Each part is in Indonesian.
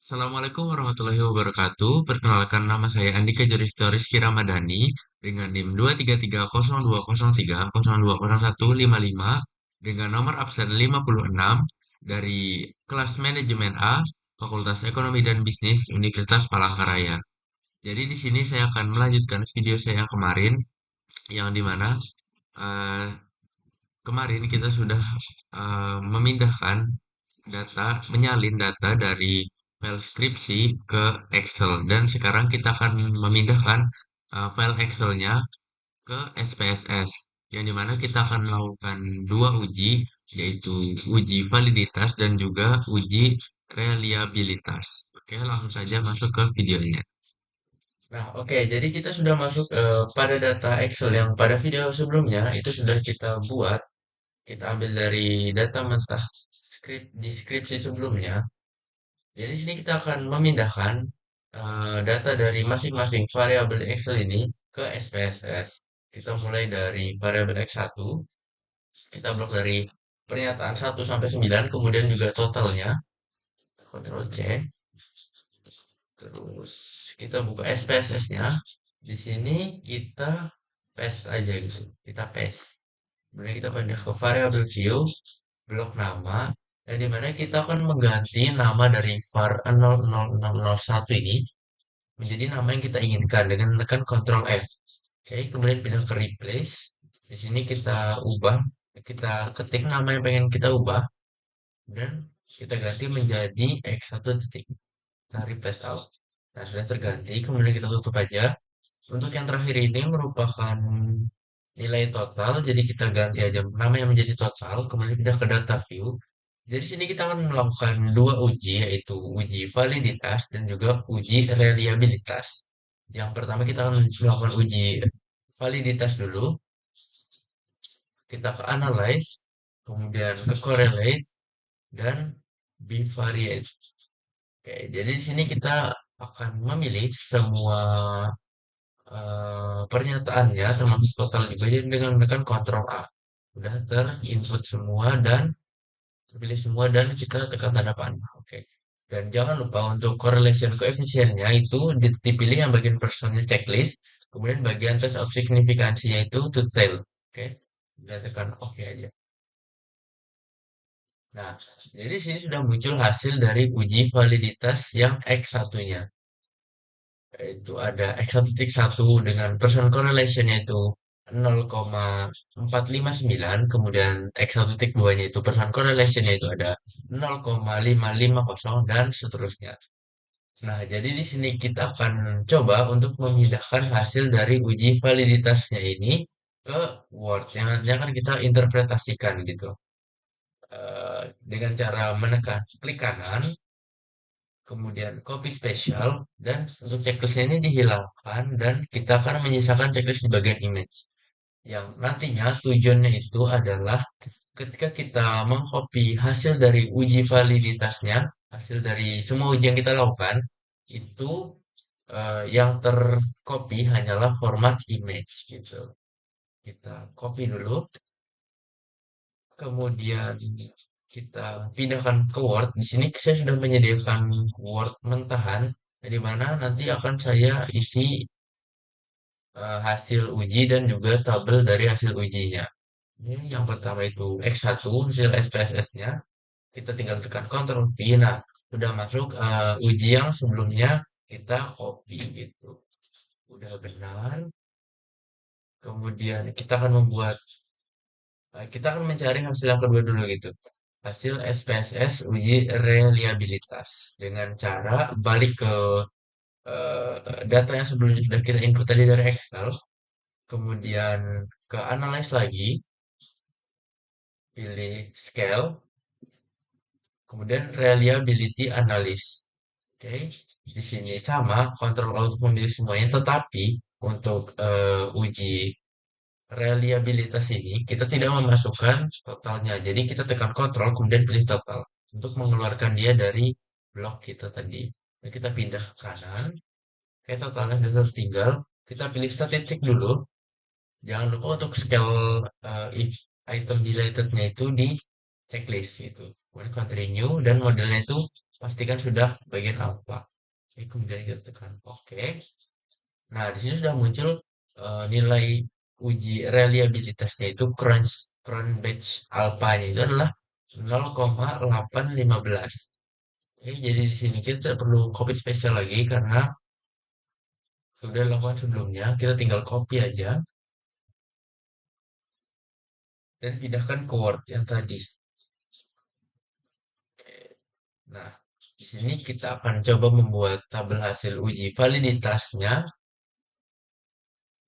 Assalamualaikum warahmatullahi wabarakatuh. Perkenalkan nama saya Andika Joristo Rizky Ramadhani dengan NIM 2330203020155 dengan nomor absen 56 dari kelas manajemen A, Fakultas Ekonomi dan Bisnis Universitas Palangkaraya. Jadi di sini saya akan melanjutkan video saya yang kemarin yang dimana eh, kemarin kita sudah memindahkan menyalin data dari file skripsi ke Excel dan sekarang kita akan memindahkan file Excelnya ke SPSS yang dimana kita akan melakukan dua uji yaitu uji validitas dan juga uji reliabilitas. Oke, langsung saja masuk ke videonya. Nah, oke, jadi kita sudah masuk pada data Excel yang pada video sebelumnya itu sudah kita buat, kita ambil dari data mentah di skripsi sebelumnya. Jadi sini kita akan memindahkan data dari masing-masing variabel Excel ini ke SPSS. Kita mulai dari variabel X1, kita blok dari pernyataan 1 sampai 9, kemudian juga totalnya, Ctrl C, terus kita buka SPSS-nya. Di sini kita paste aja gitu, kita paste. Kemudian kita pindah ke variabel view, blok nama, dan dimana kita akan mengganti nama dari var 00001 ini menjadi nama yang kita inginkan dengan menekan Ctrl F. Oke, kemudian pindah ke replace. Di sini kita ubah, kita ketik nama yang pengen kita ubah dan kita ganti menjadi X1 titik. Kita replace out. Nah, sudah terganti, kemudian kita tutup aja. Untuk yang terakhir ini merupakan nilai total, jadi kita ganti aja nama yang menjadi total, kemudian pindah ke data view. Jadi sini kita akan melakukan dua uji, yaitu uji validitas dan juga uji reliabilitas. Yang pertama kita akan melakukan uji validitas dulu, kita ke analyze, kemudian ke correlate, dan bivariate. Oke, jadi di sini kita akan memilih semua pernyataannya, termasuk total juga, jadi dengan menekan Ctrl A. Udah terinput semua dan terpilih semua dan kita tekan tanda panah. Oke. Dan jangan lupa untuk correlation koefisiennya itu dipilih yang bagian personnya checklist, kemudian bagian test of signifikansinya itu to tail. Oke. Dan tekan oke aja. Nah, jadi sini sudah muncul hasil dari uji validitas yang X1-nya. Yaitu ada X1.1 dengan person correlation yaitu 0,459, kemudian X1.2-nya itu person correlation yaitu ada 0,550 dan seterusnya. Nah, jadi di sini kita akan coba untuk memindahkan hasil dari uji validitasnya ini ke Word yang nantinya akan kita interpretasikan gitu. Dengan cara menekan klik kanan, kemudian copy spesial, dan untuk checklistnya ini dihilangkan dan kita akan menyisakan checklist di bagian image. Yang nantinya tujuannya itu adalah ketika kita mengcopy hasil dari uji validitasnya, hasil dari semua uji yang kita lakukan, itu yang tercopy hanyalah format image gitu. Kita copy dulu, kemudian kita pindahkan ke Word. Di sini saya sudah menyediakan Word mentahan, di mana nanti akan saya isi hasil uji dan juga tabel dari hasil ujinya. Ini yang pertama itu X1, hasil SPSS-nya. Kita tinggal tekan Ctrl V. Nah, udah masuk uji yang sebelumnya kita copy gitu. Udah benar. Kemudian kita akan mencari hasil yang kedua dulu gitu. Hasil SPSS uji reliabilitas dengan cara balik ke data yang sebelumnya sudah kita input tadi dari Excel, kemudian ke analyze lagi, pilih scale, kemudian reliability analysis. Oke, di sini sama, kontrol untuk memilih semuanya, tetapi untuk uji reliabilitas ini kita tidak memasukkan totalnya. Jadi kita tekan kontrol kemudian pilih total untuk mengeluarkan dia dari blok kita tadi. Nah, kita pindah ke kanan, kayak totalnya sudah tertinggal. Kita pilih statistik dulu. Jangan lupa untuk scale if item deletednya itu di checklist gitu. Kemudian continue dan modelnya itu pastikan sudah bagian alfa. Oke, kemudian kita tekan oke. Nah, di sini sudah muncul nilai uji reliabilitasnya itu Cronbach alfanya itu adalah 0,815. Oke, jadi di sini kita tidak perlu copy spesial lagi karena sudah dilakukan sebelumnya. Kita tinggal copy aja dan pindahkan ke Word yang tadi. Oke. Nah, di sini kita akan coba membuat tabel hasil uji validitasnya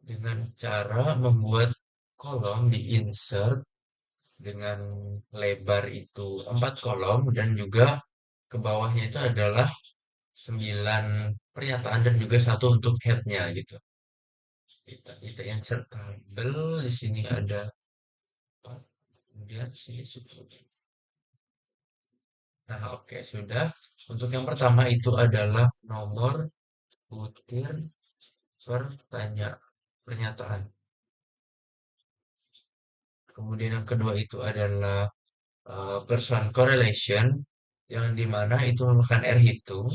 dengan cara membuat kolom di insert dengan lebar itu 4 kolom dan juga ke bawahnya itu adalah 9 pernyataan dan juga satu untuk headnya gitu. Kita insert tabel di sini ada 4, kemudian sini sudah. Nah, oke, sudah. Untuk yang pertama itu adalah nomor butir pernyataan. Kemudian yang kedua itu adalah person correlation yang dimana itu merupakan R hitung.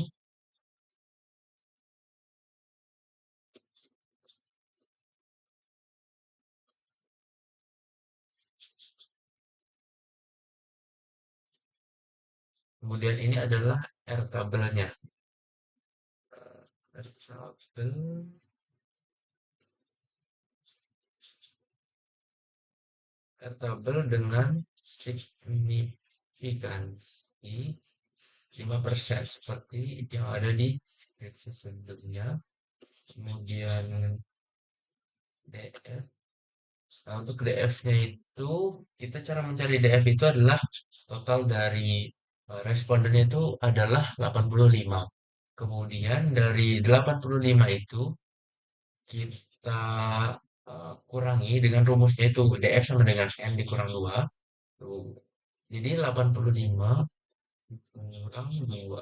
Kemudian ini adalah R tabelnya. R tabel, R tabel dengan signifikansi 5% seperti yang ada di deskripsi sebelumnya. Kemudian DF. Nah, untuk DF-nya itu kita cara mencari DF itu adalah total dari respondennya itu adalah 85. Kemudian dari 85 itu kita kurangi dengan rumusnya itu DF sama dengan N dikurang 2. Tuh. Jadi 85 kurang 2.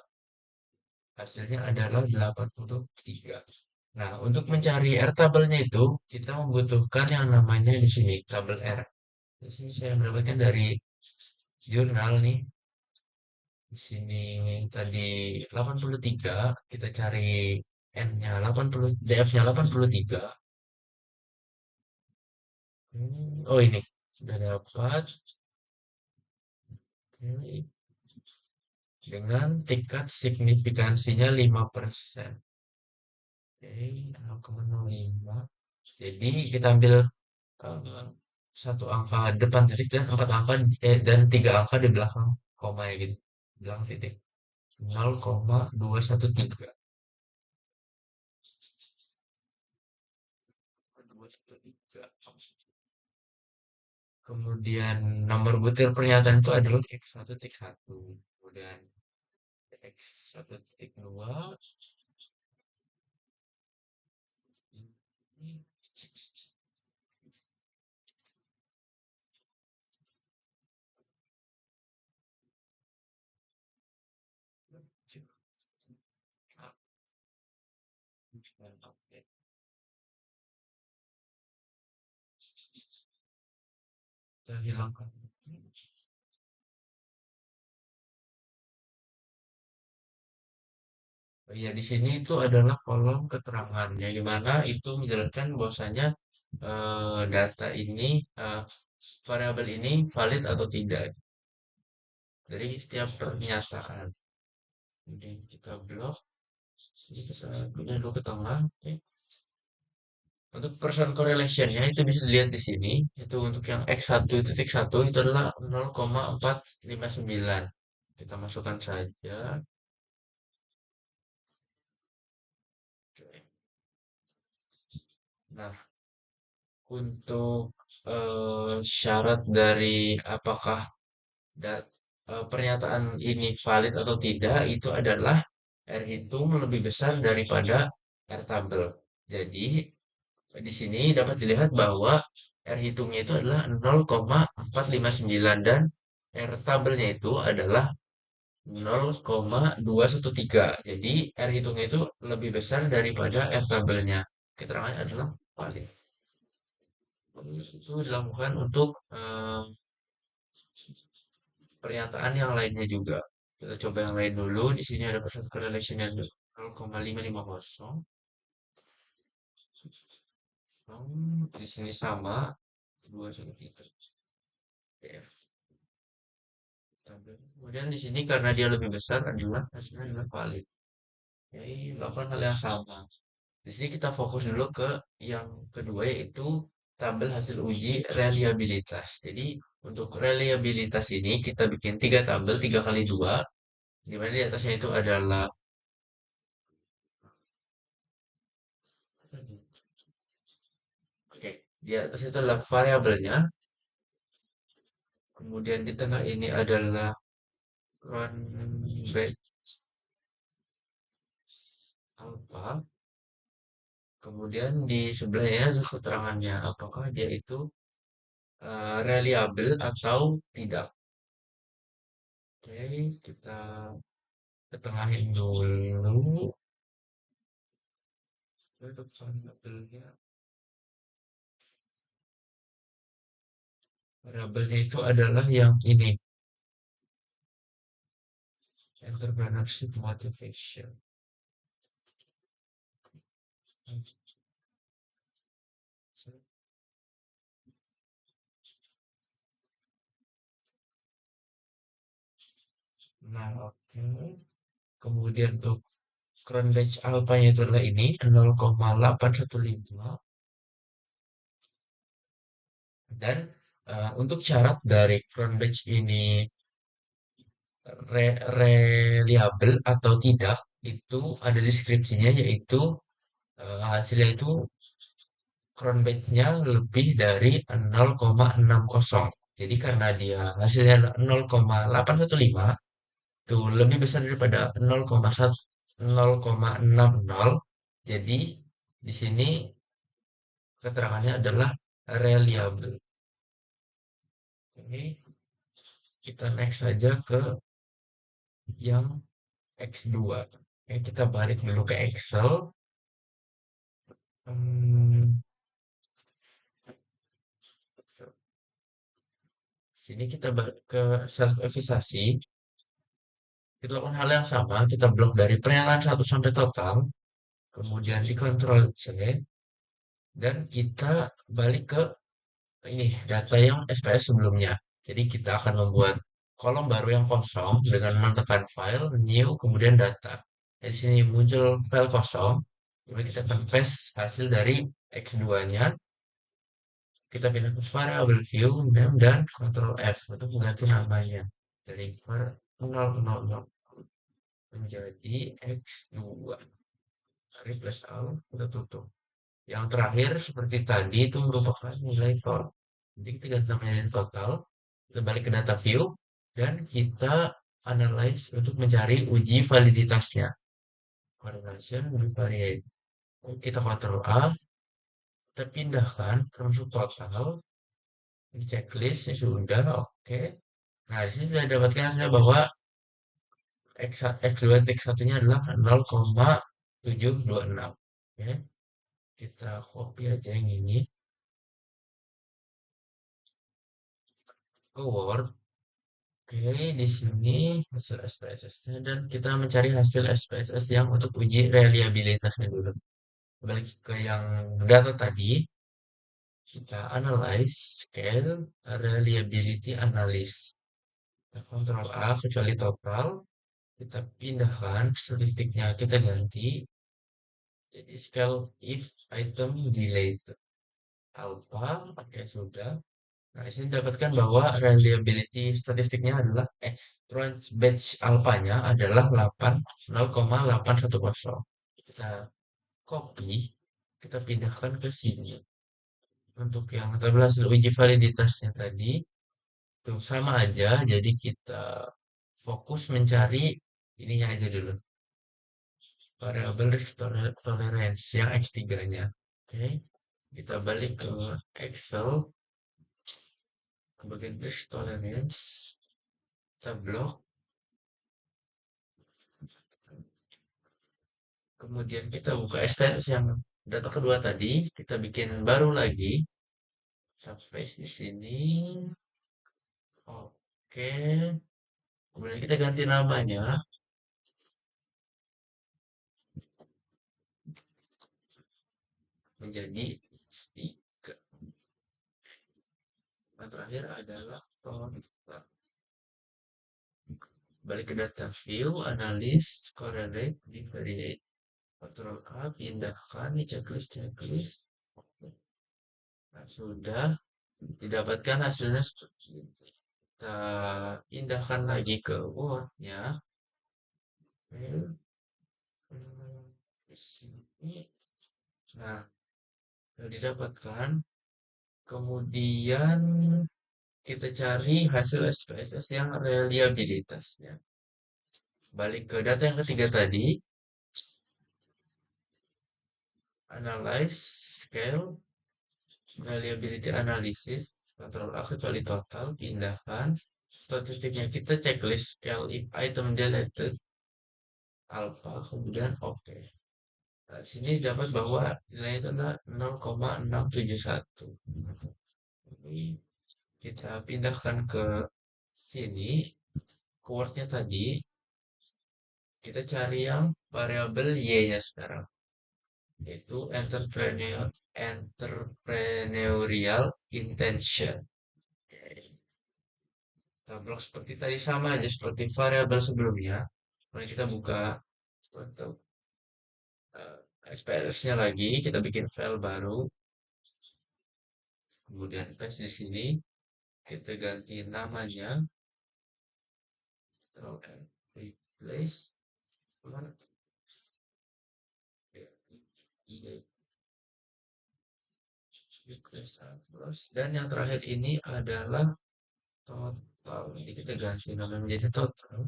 Hasilnya adalah 83. Nah, untuk mencari R tabelnya itu kita membutuhkan yang namanya di sini tabel R. Di sini saya mendapatkan dari jurnal nih. Di sini tadi 83, kita cari N-nya 80, DF-nya 83. Oh ini sudah dapat. Oke. Dengan tingkat signifikansinya 5%. Oke, 0,05. Jadi kita ambil eh, satu angka depan titik dan empat angka dan tiga angka di belakang koma ya gitu. Belakang titik. 0,213. 213. Kemudian nomor butir pernyataan itu adalah X1.1. Kemudian X1.2. Ini oke. Kita hilangkan. Oh iya, di sini itu adalah kolom keterangan yang dimana itu menjelaskan bahwasanya data ini variabel ini valid atau tidak dari setiap pernyataan. Jadi kita blok, jadi kita pindah dulu ke tengah. Oke. Untuk person correlation-nya itu bisa dilihat di sini. Itu untuk yang X1.1 itu adalah 0,459. Kita masukkan saja. Oke. Nah, untuk syarat dari apakah pernyataan ini valid atau tidak itu adalah R hitung lebih besar daripada R tabel. Jadi di sini dapat dilihat bahwa R hitungnya itu adalah 0,459 dan R tabelnya itu adalah 0,213. Jadi R hitungnya itu lebih besar daripada R tabelnya. Keterangannya adalah valid. Itu dilakukan untuk pernyataan yang lainnya juga. Kita coba yang lain dulu. Di sini ada persentase correlation yang 0,550. Di sini sama 2 cm. Df. Kemudian di sini karena dia lebih besar adalah hasilnya adalah valid. Jadi lakukan hal yang sama. Di sini kita fokus dulu ke yang kedua yaitu tabel hasil uji reliabilitas. Jadi untuk reliabilitas ini kita bikin tiga tabel 3 kali 2, di mana di atasnya itu adalah oke, di atasnya itu adalah variabelnya, kemudian di tengah ini adalah run back alpha, kemudian di sebelahnya ada keterangannya apakah dia itu reliable atau tidak. Oke, kita ketengahin dulu. Untuk variabelnya, variabelnya itu adalah yang ini, entrepreneurship motivation. Nah, oke. Kemudian untuk Cronbach alpha-nya itu adalah ini 0,815, dan untuk syarat dari Cronbach ini reliable atau tidak itu ada deskripsinya, yaitu hasilnya itu Cronbach-nya lebih dari 0,60. Jadi karena dia hasilnya 0,815 itu lebih besar daripada 0,60. Jadi di sini keterangannya adalah reliable. Oke, kita next saja ke yang X2. Oke, kita balik dulu ke Excel. Hmm, sini kita balik ke self efficacy. Kita lakukan hal yang sama, kita blok dari penilaian 1 sampai total, kemudian di Ctrl C, dan kita balik ke ini data yang SPS sebelumnya. Jadi kita akan membuat kolom baru yang kosong dengan menekan file, new, kemudian data. Di sini muncul file kosong, jadi kita akan paste hasil dari X2-nya, kita pindah ke variable view, name, dan Ctrl F untuk mengganti namanya dari var 000 menjadi X2. Replace all, kita tutup. Yang terakhir seperti tadi itu merupakan nilai total. Jadi kita ganti namanya dari total, kita balik ke data view, dan kita analyze untuk mencari uji validitasnya. Correlation with variate. Kita Ctrl A, kita pindahkan ke masuk total, di checklist ini sudah oke. Nah, di sini sudah dapatkan hasilnya bahwa X2 X1-nya adalah 0,726. Oke, kita copy aja yang ini ke Word. Oke, di sini hasil SPSS-nya, dan kita mencari hasil SPSS yang untuk uji reliabilitasnya dulu. Kembali ke yang data tadi, kita analyze, scale, reliability analysis. Kita Ctrl A kecuali total, kita pindahkan statistiknya, kita ganti jadi scale if item delayed alpha. Oke, sudah. Nah, di sini dapatkan bahwa reliability statistiknya adalah branch batch alpha-nya adalah 0,810. Kita copy, kita pindahkan ke sini. Untuk yang tabel hasil uji validitasnya tadi, itu sama aja. Jadi kita fokus mencari ininya aja dulu. Variable risk tolerance yang X3-nya. Oke, kita balik ke Excel, ke bagian risk tolerance, kita blok. Kemudian kita buka SPSS yang data kedua tadi, kita bikin baru lagi, kita paste di sini. Oke, Kemudian kita ganti namanya menjadi stiker. Yang terakhir adalah kontak. Balik ke data view, analis, correlate, divariate. Control A, pindahkan di checklist. Nah, sudah didapatkan hasilnya seperti ini. Kita pindahkan lagi ke Word-nya. Di sini. Nah, sudah didapatkan. Kemudian kita cari hasil SPSS yang reliabilitasnya. Balik ke data yang ketiga tadi, analyze, scale, reliability analysis, control A kecuali total, pindahkan. Statistiknya kita checklist, scale if item deleted, alpha, kemudian oke. Nah, di sini dapat bahwa nilainya itu adalah 0,671. Ini kita pindahkan ke sini, keywordnya tadi, kita cari yang variabel y-nya sekarang, yaitu entrepreneurial intention. Oke. Kita blok seperti tadi sama aja seperti variabel sebelumnya. Kemudian kita buka untuk SPSS-nya lagi, kita bikin file baru, kemudian paste di sini, kita ganti namanya, replace, dan yang terakhir ini adalah total. Jadi kita ganti nama menjadi total.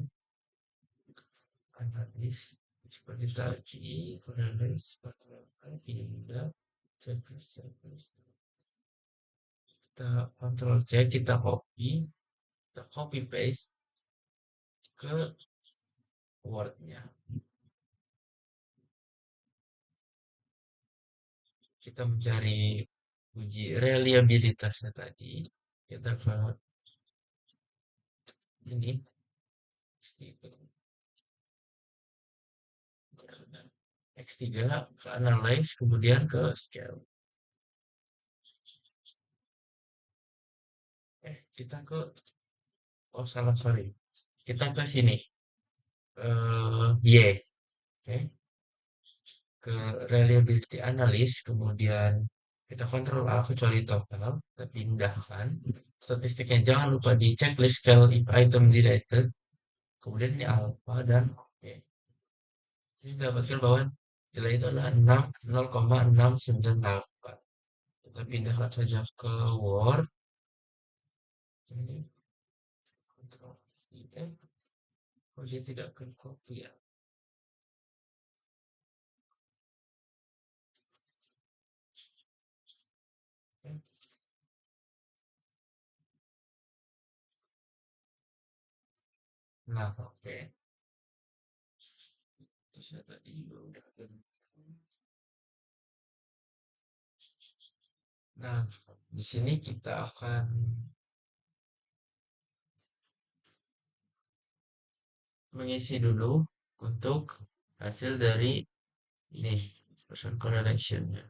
Analis seperti tadi, analis, pindah, checklist. Kita control C, kita copy paste ke Word-nya. Kita mencari uji reliabilitasnya tadi. Kita ke ini, X3 ke analyze, kemudian ke scale. Kita ke, oh salah, sorry. Kita ke sini, Y, oke. Ke reliability analysis, kemudian kita kontrol A kecuali total, kita pindahkan statistiknya, jangan lupa di checklist scale if item deleted, kemudian ini alpha dan oke. Jadi dapatkan bahwa nilai itu adalah 0,698. Kita pindahkan saja ke Word. Ini kontrol V, oh dia tidak ke copy ya. Nah, oke. Bisa tadi udah. Nah, di sini kita akan mengisi dulu untuk hasil dari ini person correlation-nya.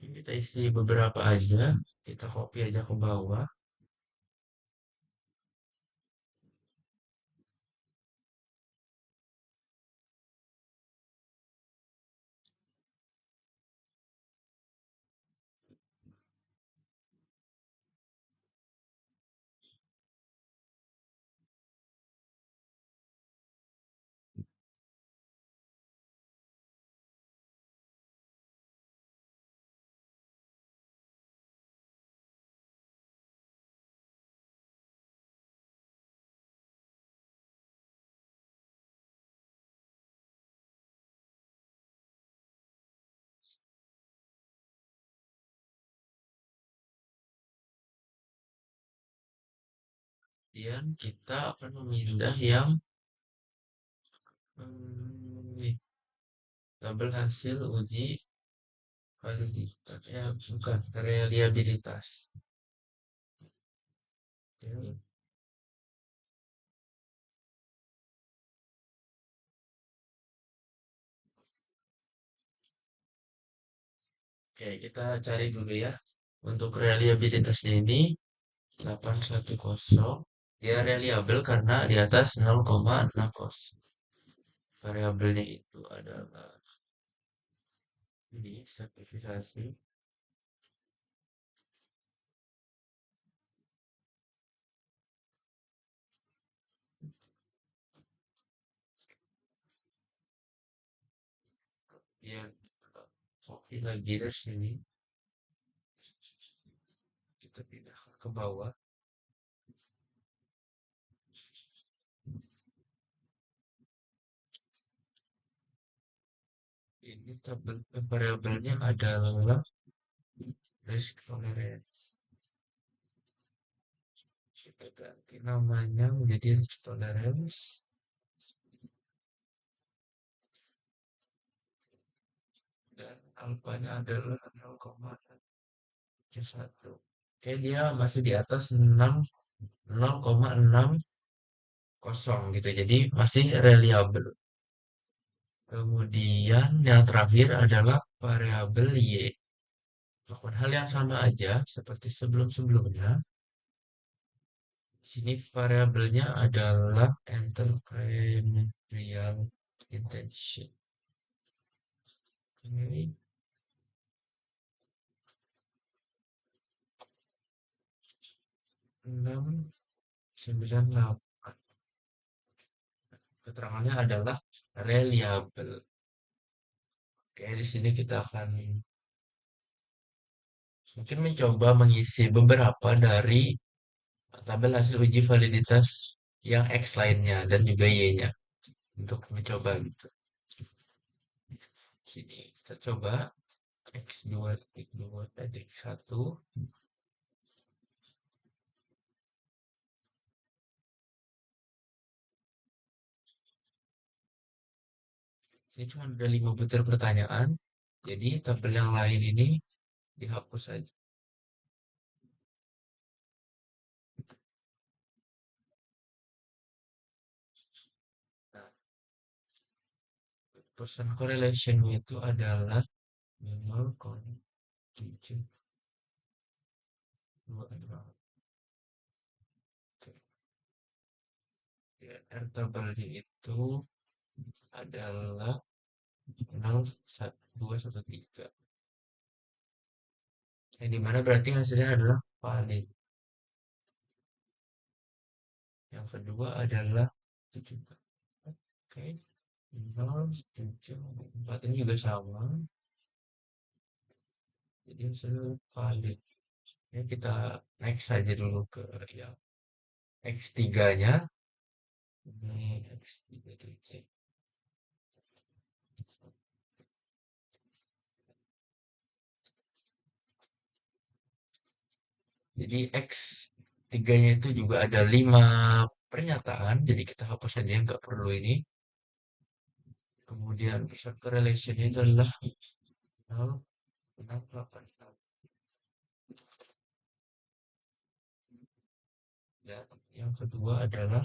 Kita isi beberapa aja, kita copy aja ke bawah. Kemudian kita akan memindah yang tabel hasil uji validitas, ya bukan reliabilitas. Oke, kita cari dulu ya. Untuk reliabilitasnya ini 810. Dia reliable karena di atas 0,60. Variabelnya itu adalah ini sertifikasi. Ya, copy lagi dari sini. Kita pindah ke bawah. Ini tabel variabelnya adalah risk tolerance. Kita ganti namanya menjadi risk tolerance dan alfanya adalah 0,1. Oke, dia masih di atas 0,60 gitu. Jadi masih reliable. Kemudian yang terakhir adalah variabel Y. Lakukan hal yang sama aja seperti sebelum-sebelumnya. Di sini variabelnya adalah entrepreneurial intention. Ini 698. Keterangannya adalah reliable. Oke, di sini kita akan mungkin mencoba mengisi beberapa dari tabel hasil uji validitas yang X lainnya dan juga Y-nya untuk mencoba gitu. Sini kita coba X2.2.1. Ini cuma ada 5 butir pertanyaan. Jadi tabel yang lain ini dihapus saja. Nah, persen correlation itu adalah 0,726. R tabelnya itu adalah 0,213. Yang dimana berarti hasilnya adalah valid. Yang kedua adalah 74. Oke, 0,74 ini juga sama. Jadi hasilnya valid. Ya, kita next saja dulu ke yang X3-nya. Ini X3 titik. Jadi X3-nya itu juga ada 5 pernyataan. Jadi kita hapus saja yang nggak perlu ini. Kemudian pusat correlation itu adalah 0,86. Dan yang kedua adalah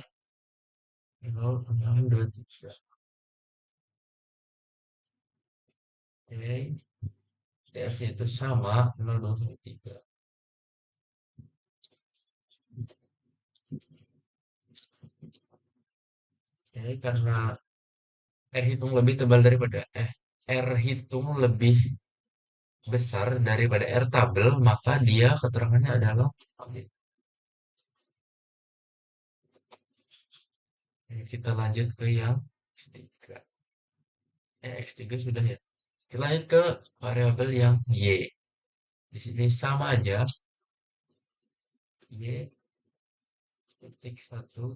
0,623. Oke, TF itu sama 0,223. Jadi karena R hitung lebih tebal daripada R hitung lebih besar daripada R tabel, maka dia keterangannya adalah valid. Kita lanjut ke yang X3. X3 sudah ya. Kita lanjut ke variabel yang Y. Di sini sama aja. Y titik 1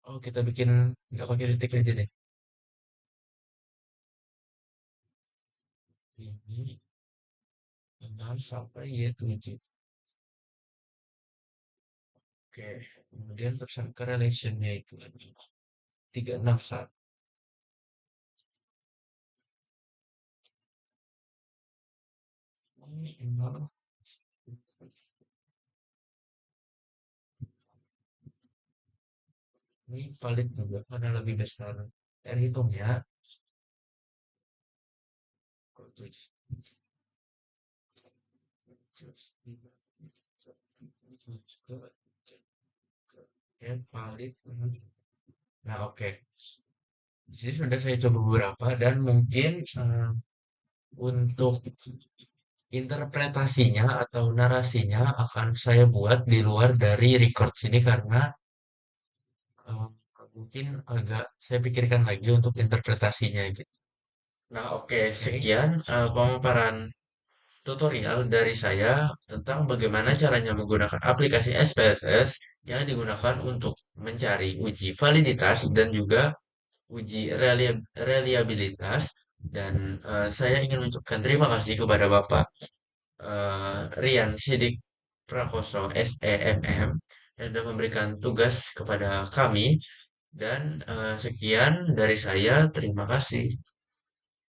Oh, kita bikin nggak pakai titik aja deh. Ini 6 sampai Y7. Oke, kemudian tersangka relationnya itu adalah 361. Ini valid juga karena lebih besar. Dan hitungnya, ya valid. Nah, oke. Di sini sudah saya coba beberapa dan mungkin untuk interpretasinya atau narasinya akan saya buat di luar dari record sini karena eh, mungkin agak saya pikirkan lagi untuk interpretasinya gitu. Nah, oke, sekian pemaparan tutorial dari saya tentang bagaimana caranya menggunakan aplikasi SPSS yang digunakan untuk mencari uji validitas dan juga uji reliabilitas. Dan saya ingin mengucapkan terima kasih kepada Bapak Rian Sidik Prakoso SEMM yang sudah memberikan tugas kepada kami dan sekian dari saya, terima kasih.